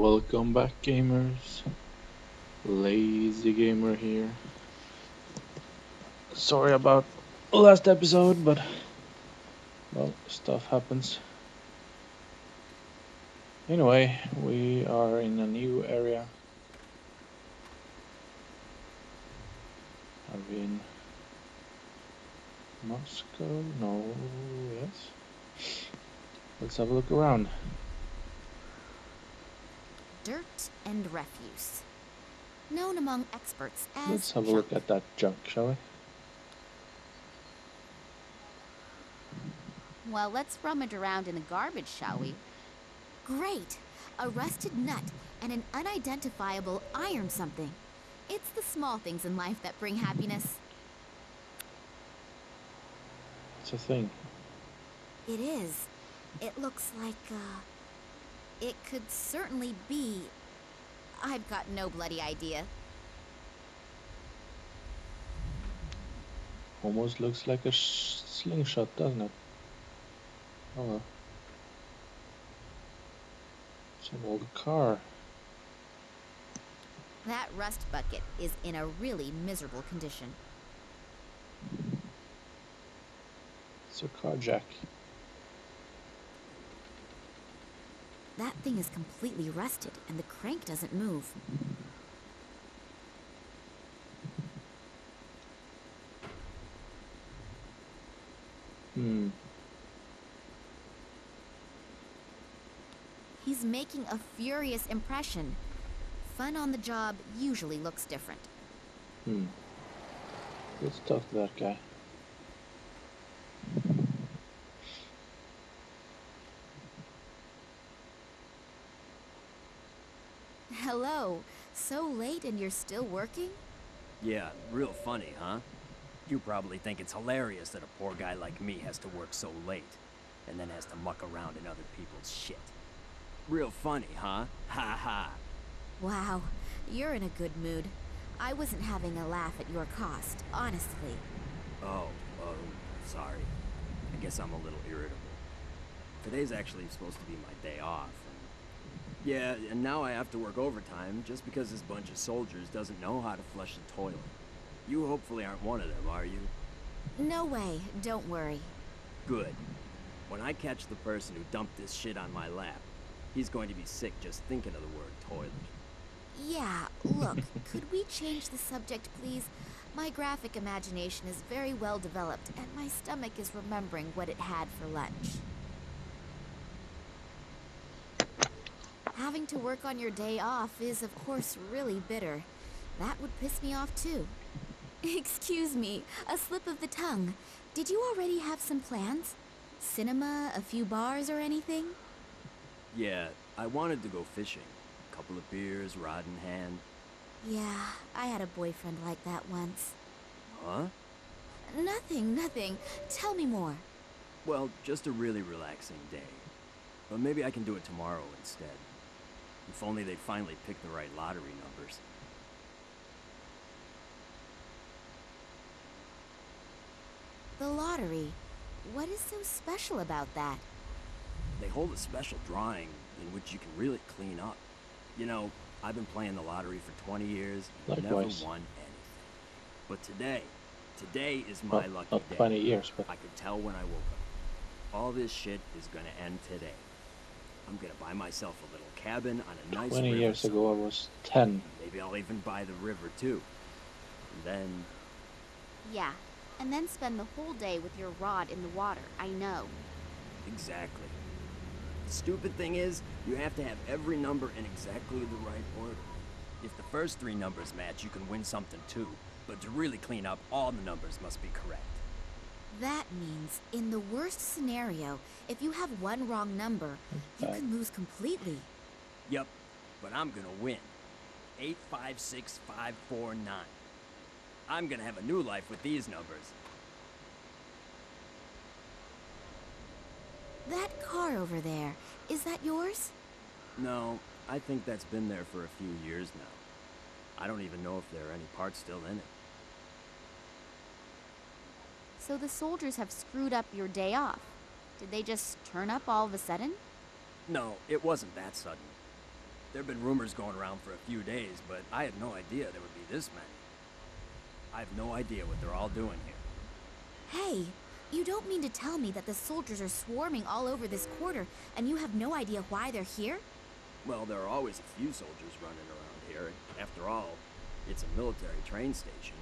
Welcome back, gamers. Lazy Gamer here. Sorry about last episode, but well, stuff happens. Anyway, we are in a new area. Are we in Moscow? No, yes. Let's have a look around. Dirt and refuse. Known among experts as Let's have a junk. look at that junk, shall we? Well, let's rummage around in the garbage, shall we? Great! A rusted nut and an unidentifiable iron something. It's the small things in life that bring happiness. It's a thing. It is. It looks like, it could certainly be... I've got no bloody idea. Almost looks like a slingshot, doesn't it? Oh well. It's an old car. That rust bucket is in a really miserable condition. It's a car jack. That thing is completely rusted, and the crank doesn't move. He's making a furious impression. Fun on the job usually looks different. Let's talk to that guy. Hello. So late and you're still working? Yeah, real funny, huh? You probably think it's hilarious that a poor guy like me has to work so late, and then has to muck around in other people's shit. Real funny, huh? Ha ha. Wow, you're in a good mood. I wasn't having a laugh at your cost, honestly. Oh, sorry. I guess I'm a little irritable. Today's actually supposed to be my day off. Yeah, and now I have to work overtime just because this bunch of soldiers doesn't know how to flush the toilet. You hopefully aren't one of them, are you? No way, don't worry. Good. When I catch the person who dumped this shit on my lap, he's going to be sick just thinking of the word toilet. Yeah, look, could we change the subject, please? My graphic imagination is very well developed, and my stomach is remembering what it had for lunch. Having to work on your day off is, of course, really bitter. That would piss me off, too. Excuse me, a slip of the tongue. Did you already have some plans? Cinema, a few bars, or anything? Yeah, I wanted to go fishing. A couple of beers, rod in hand. Yeah, I had a boyfriend like that once. Huh? Nothing. Tell me more. Well, just a really relaxing day. But maybe I can do it tomorrow instead. If only they'd finally pick the right lottery numbers. The lottery. What is so special about that? They hold a special drawing in which you can really clean up. You know, I've been playing the lottery for 20 years, Likewise. never won anything. But today is my lucky not day. 20 years, but I could tell when I woke up. All this shit is gonna end today. I'm gonna buy myself a little cabin on a nice 20 river years ago I was 10. Maybe I'll even buy the river too. And then... Yeah, and then spend the whole day with your rod in the water, I know. Exactly. The stupid thing is, you have to have every number in exactly the right order. If the first three numbers match, you can win something too. But to really clean up, all the numbers must be correct. That means, in the worst scenario, if you have one wrong number, you can lose completely. Yep, but I'm gonna win. 856549. I'm gonna have a new life with these numbers. That car over there, is that yours? No, I think that's been there for a few years now. I don't even know if there are any parts still in it. So the soldiers have screwed up your day off. Did they just turn up all of a sudden? No, it wasn't that sudden. There've been rumors going around for a few days, but I had no idea there would be this many. I have no idea what they're all doing here. Hey, you don't mean to tell me that the soldiers are swarming all over this quarter and you have no idea why they're here? Well, there are always a few soldiers running around here. After all, it's a military train station.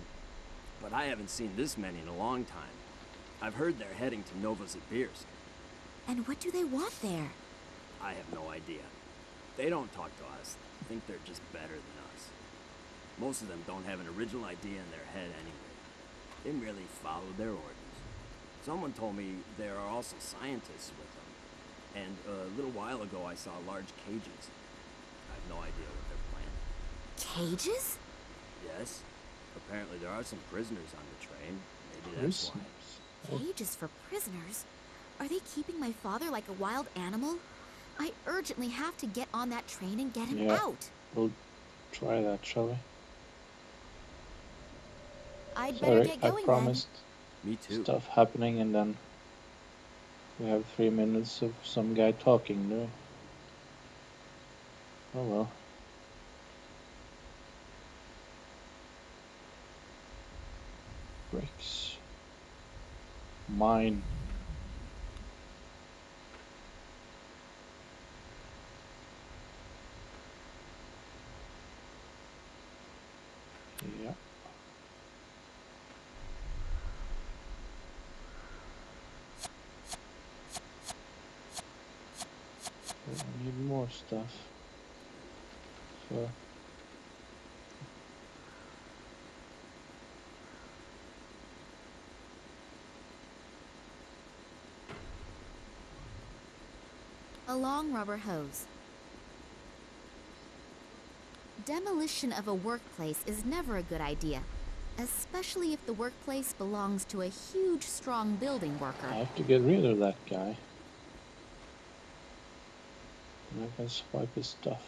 But I haven't seen this many in a long time. I've heard they're heading to Novosibirsk. And what do they want there? I have no idea. They don't talk to us. I think they're just better than us. Most of them don't have an original idea in their head anyway. They merely follow their orders. Someone told me there are also scientists with them. And a little while ago I saw large cages. I have no idea what they're planning. Cages? Yes. Apparently there are some prisoners on the train. Maybe that's why. Cages for prisoners? Are they keeping my father like a wild animal? I urgently have to get on that train and get him out. We'll try that, shall we? I'd better get going I promised Me too. stuff happening, and then we have 3 minutes of some guy talking, do we? Oh well. Bricks. Mine. Yeah. I need more stuff. So A long rubber hose. Demolition of a workplace is never a good idea, especially if the workplace belongs to a huge, strong building worker. I have to get rid of that guy. And I can swipe his stuff.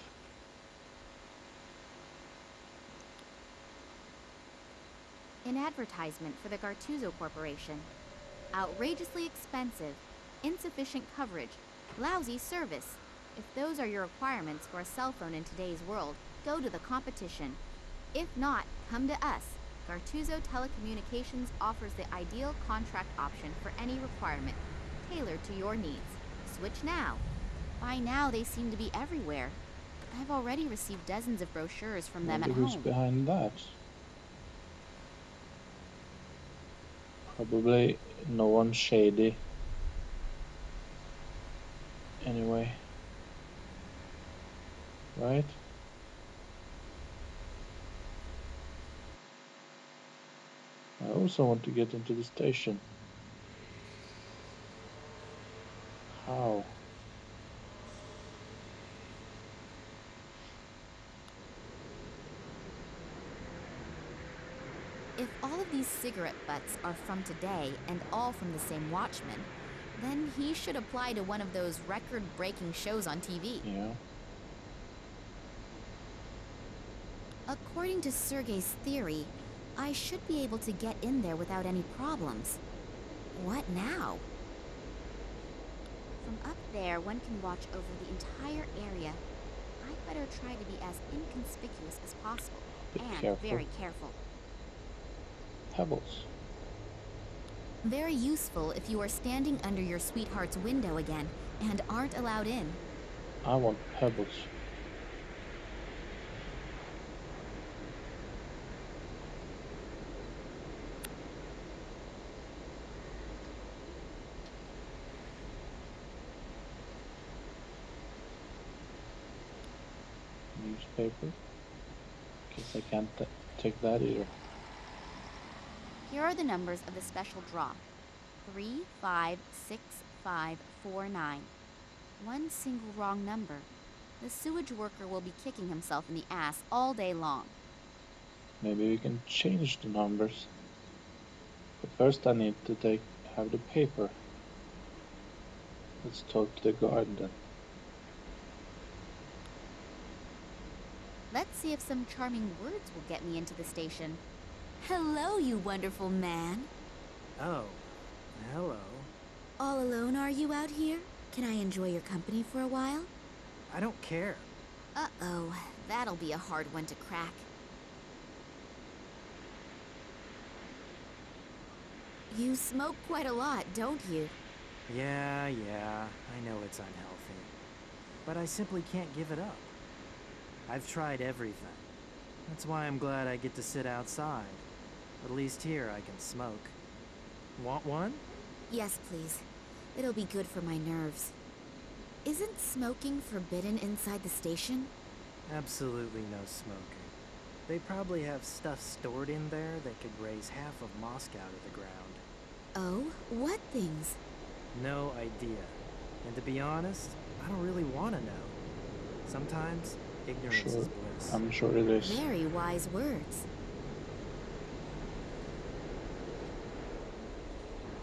An advertisement for the Gartuzo Corporation. Outrageously expensive, insufficient coverage, lousy service. If those are your requirements for a cell phone in today's world, go to the competition. If not, come to us. Gartuzo Telecommunications offers the ideal contract option for any requirement, tailored to your needs. Switch now. By now, they seem to be everywhere. I've already received dozens of brochures from them at Who's home. behind that? Probably no one shady. Anyway. Right? I also want to get into the station. How? If all of these cigarette butts are from today and all from the same watchman, then he should apply to one of those record-breaking shows on TV. Yeah. According to Sergei's theory, I should be able to get in there without any problems. What now? From up there, one can watch over the entire area. I'd better try to be as inconspicuous as possible. And careful. very careful. Pebbles. Very useful if you are standing under your sweetheart's window again and aren't allowed in. I want pebbles. Newspaper. Guess I can't take that either. Here are the numbers of the special draw. 356549. One single wrong number. The sewage worker will be kicking himself in the ass all day long. Maybe we can change the numbers. But first I need to have the paper. Let's talk to the guard then. Let's see if some charming words will get me into the station. Hello, you wonderful man. Oh, hello. All alone are you out here? Can I enjoy your company for a while? I don't care. Uh-oh, that'll be a hard one to crack. You smoke quite a lot, don't you? Yeah, I know it's unhealthy. But I simply can't give it up. I've tried everything. That's why I'm glad I get to sit outside. At least here I can smoke. Want one? Yes, please. It'll be good for my nerves. Isn't smoking forbidden inside the station? Absolutely no smoking. They probably have stuff stored in there that could raise half of Moscow to the ground. Oh, what things? No idea. And to be honest, I don't really want to know. Sometimes, ignorance is bliss. I'm sure it is. Very wise words.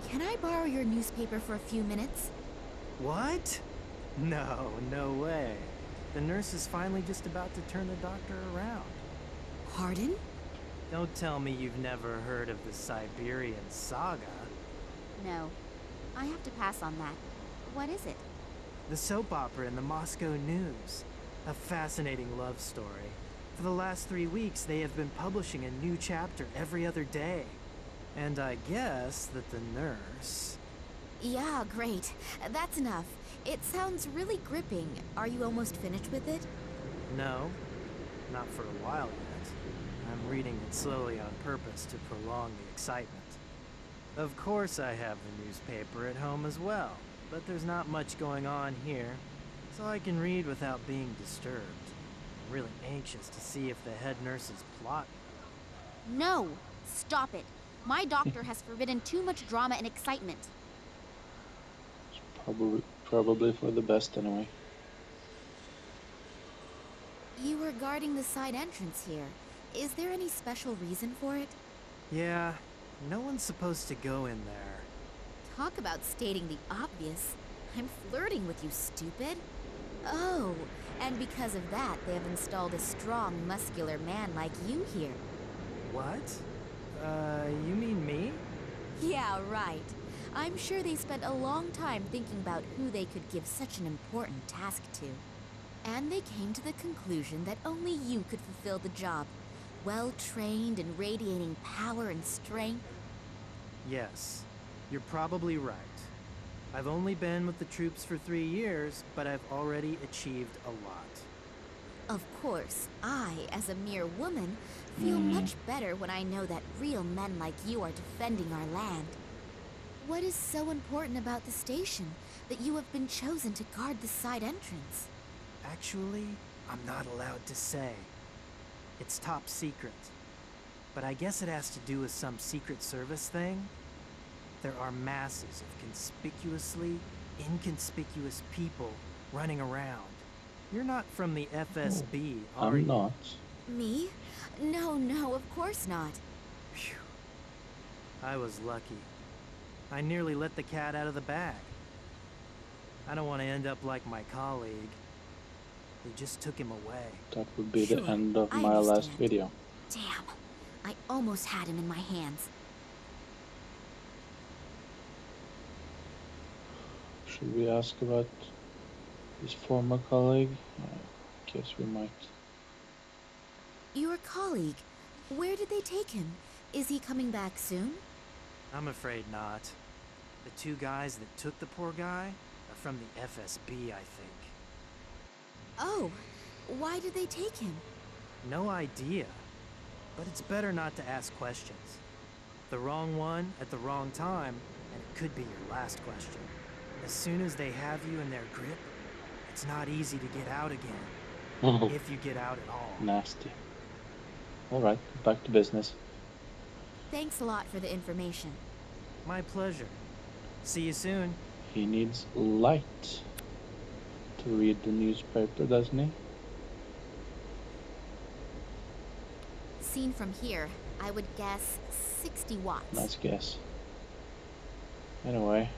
Can I borrow your newspaper for a few minutes? What? No way. The nurse is finally just about to turn the doctor around. Pardon? Don't tell me you've never heard of the Siberian Saga. No. I have to pass on that. What is it? The soap opera in the Moscow News. A fascinating love story. For the last 3 weeks, they have been publishing a new chapter every other day. And I guess that the nurse... Yeah, great. That's enough. It sounds really gripping. Are you almost finished with it? No, not for a while yet. I'm reading it slowly on purpose to prolong the excitement. Of course I have the newspaper at home as well, but there's not much going on here, so I can read without being disturbed. I'm really anxious to see if the head nurse is plotting. No! Stop it! My doctor has forbidden too much drama and excitement. It's probably for the best anyway. You were guarding the side entrance here. Is there any special reason for it? Yeah, no one's supposed to go in there. Talk about stating the obvious. I'm flirting with you, stupid. Oh, and because of that, they have installed a strong, muscular man like you here. What? You mean me? Yeah, right. I'm sure they spent a long time thinking about who they could give such an important task to. And they came to the conclusion that only you could fulfill the job. Well-trained and radiating power and strength. Yes, you're probably right. I've only been with the troops for 3 years, but I've already achieved a lot. Of course, I, as a mere woman, feel much better when I know that real men like you are defending our land. What is so important about the station that you have been chosen to guard the side entrance? Actually, I'm not allowed to say. It's top secret. But I guess it has to do with some Secret Service thing. There are masses of conspicuously inconspicuous people running around. You're not from the FSB, are you? I'm not. Me? No, of course not. Phew. I was lucky. I nearly let the cat out of the bag. I don't want to end up like my colleague. They just took him away. That would be the end of I my last understand. video. Damn, I almost had him in my hands. Should we ask about his former colleague? I guess we might. Your colleague, where did they take him? Is he coming back soon? I'm afraid not. The 2 guys that took the poor guy are from the FSB, I think. Oh, why did they take him? No idea. But it's better not to ask questions. The wrong one at the wrong time, and it could be your last question. As soon as they have you in their grip, it's not easy to get out again. If you get out at all. Nasty. Alright, back to business. Thanks a lot for the information. My pleasure. See you soon. He needs light to read the newspaper, doesn't he? Seen from here, I would guess 60 watts. Nice guess. Anyway.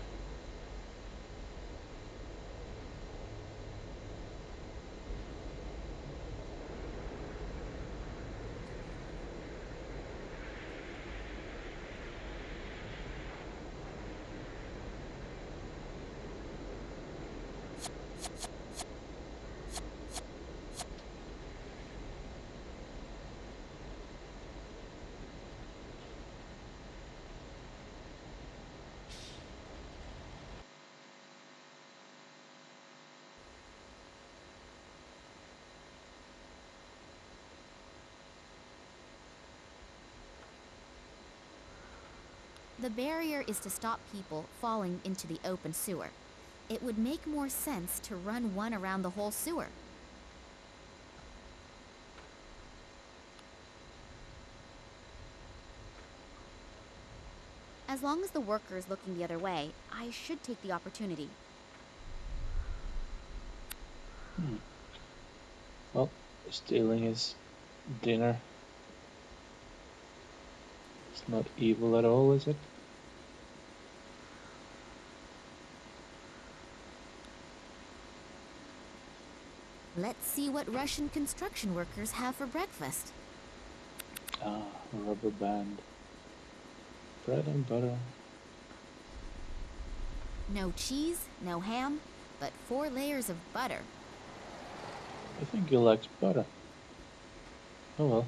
The barrier is to stop people falling into the open sewer. It would make more sense to run one around the whole sewer. As long as the worker is looking the other way, I should take the opportunity. Well, stealing his dinner. It's not evil at all, is it? Let's see what Russian construction workers have for breakfast. Ah, rubber band. Bread and butter. No cheese, no ham, but 4 layers of butter. I think he likes butter. Oh well.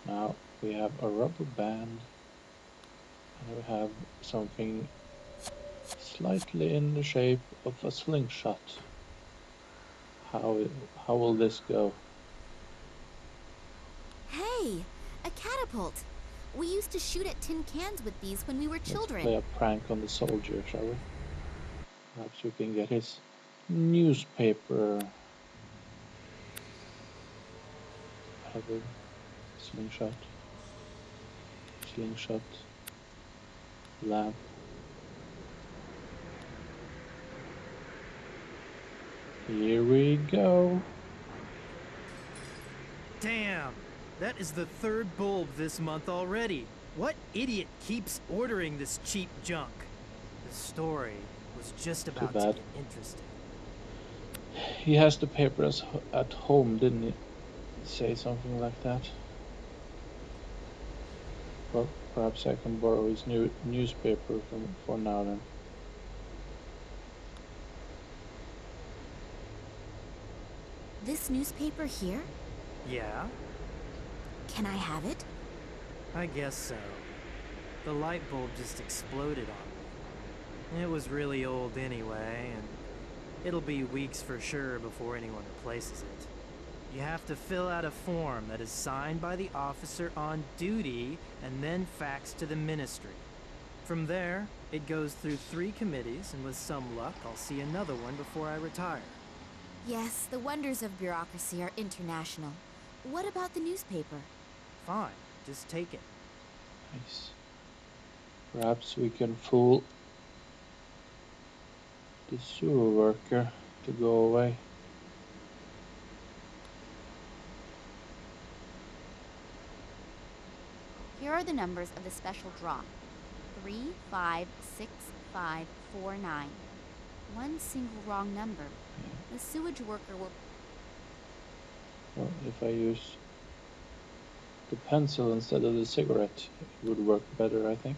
Now we have a rubber band. And we have something slightly in the shape of a slingshot. How will this go? Hey, a catapult! We used to shoot at tin cans with these when we were children. Let's play a prank on the soldier, shall we? Perhaps we can get his newspaper. Have a slingshot. Slingshot. Lamp. Here we go. Damn! That is the 3rd bulb this month already. What idiot keeps ordering this cheap junk? The story was just about to get interesting. He has the papers at home, didn't he? Say something like that. Well, perhaps I can borrow his new newspaper for now then. This newspaper here? Yeah? Can I have it? I guess so. The light bulb just exploded on me. It was really old anyway, and it'll be weeks for sure before anyone replaces it. You have to fill out a form that is signed by the officer on duty and then faxed to the ministry. From there, it goes through 3 committees, and with some luck, I'll see another one before I retire. Yes, the wonders of bureaucracy are international. What about the newspaper? Fine, just take it. Nice. Perhaps we can fool the sewer worker to go away. Here are the numbers of the special draw. 3, 5, 6, 5, 4, 9. One single wrong number. The sewage worker will... Well, if I use the pencil instead of the cigarette, it would work better, I think.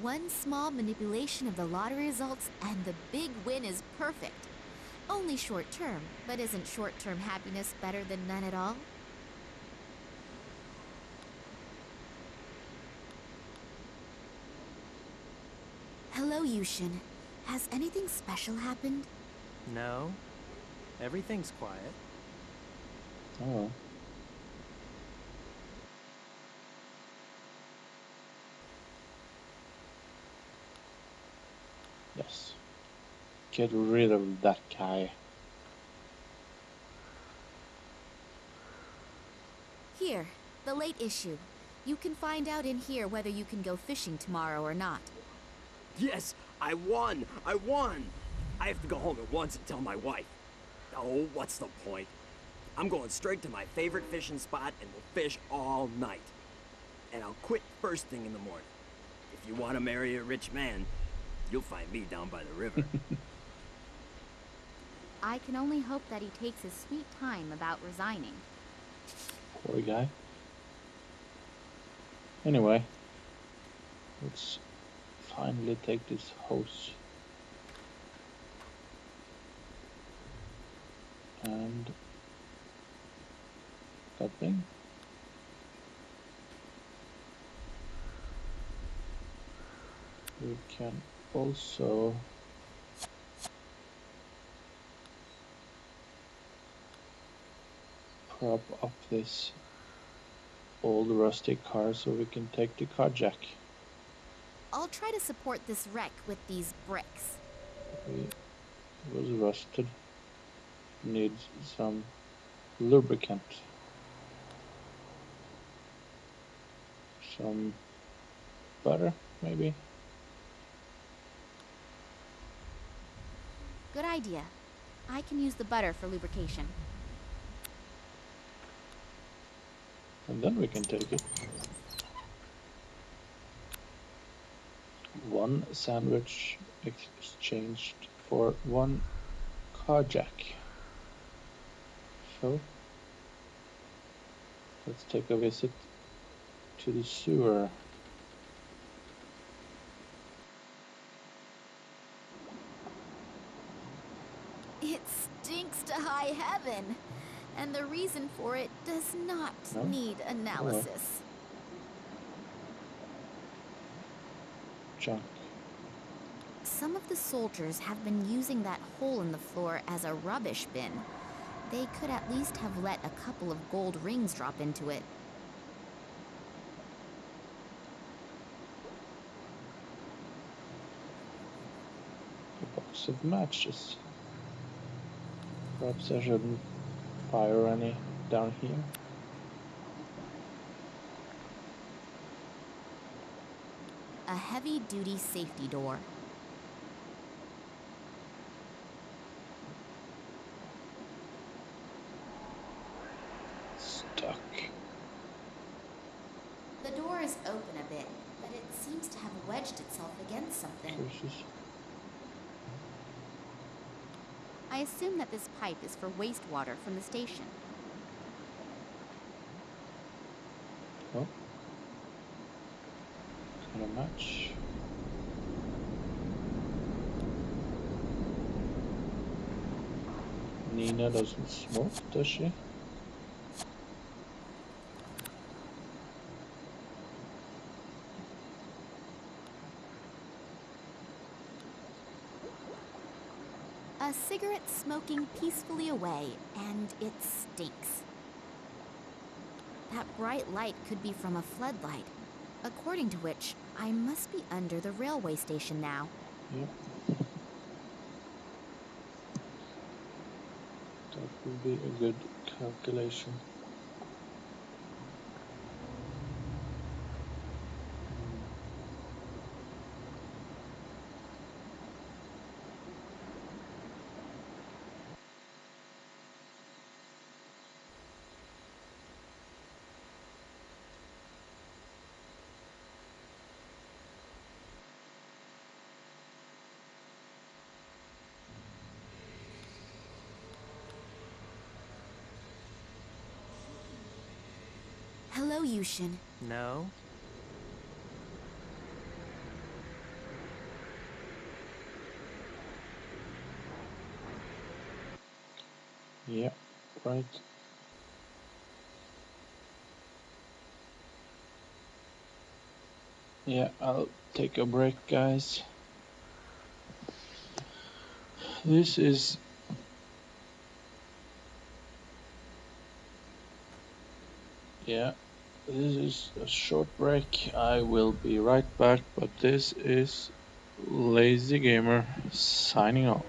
One small manipulation of the lottery results and the big win is perfect. Only short term, but isn't short-term happiness better than none at all? Hello, Yushin. Has anything special happened? No, everything's quiet. Oh well. Yes. Get rid of that guy. Here, the late issue. You can find out in here whether you can go fishing tomorrow or not. Yes, I won! I won! I have to go home at once and tell my wife. Oh, what's the point? I'm going straight to my favorite fishing spot and we'll fish all night. And I'll quit first thing in the morning. If you want to marry a rich man, you'll find me down by the river. I can only hope that he takes his sweet time about resigning. Poor guy. Anyway, let's finally take this hose and that thing. We can also prop up this old rusty car so we can take the car jack. I'll try to support this wreck with these bricks. It was rusted. Needs some lubricant. Some butter, maybe? Good idea. I can use the butter for lubrication. And then we can take it. One sandwich exchanged for one car jack. So, let's take a visit to the sewer. It stinks to high heaven, and the reason for it does not need analysis. Junk. Some of the soldiers have been using that hole in the floor as a rubbish bin. They could at least have let a couple of gold rings drop into it. A box of matches. Perhaps I shouldn't fire any down here. A heavy-duty safety door. Stuck. The door is open a bit, but it seems to have wedged itself against something. Curses. I assume that this pipe is for wastewater from the station. Oh. Got a match. Nina doesn't smoke, does she? A cigarette smoking peacefully away, and it stinks. That bright light could be from a floodlight, according to which I must be under the railway station now. Yep. That would be a good calculation. Hello, Yushin. No? Yeah, right. Yeah, I'll take a break, guys. This is this is a short break. I will be right back, but this is Lazy Gamer signing off.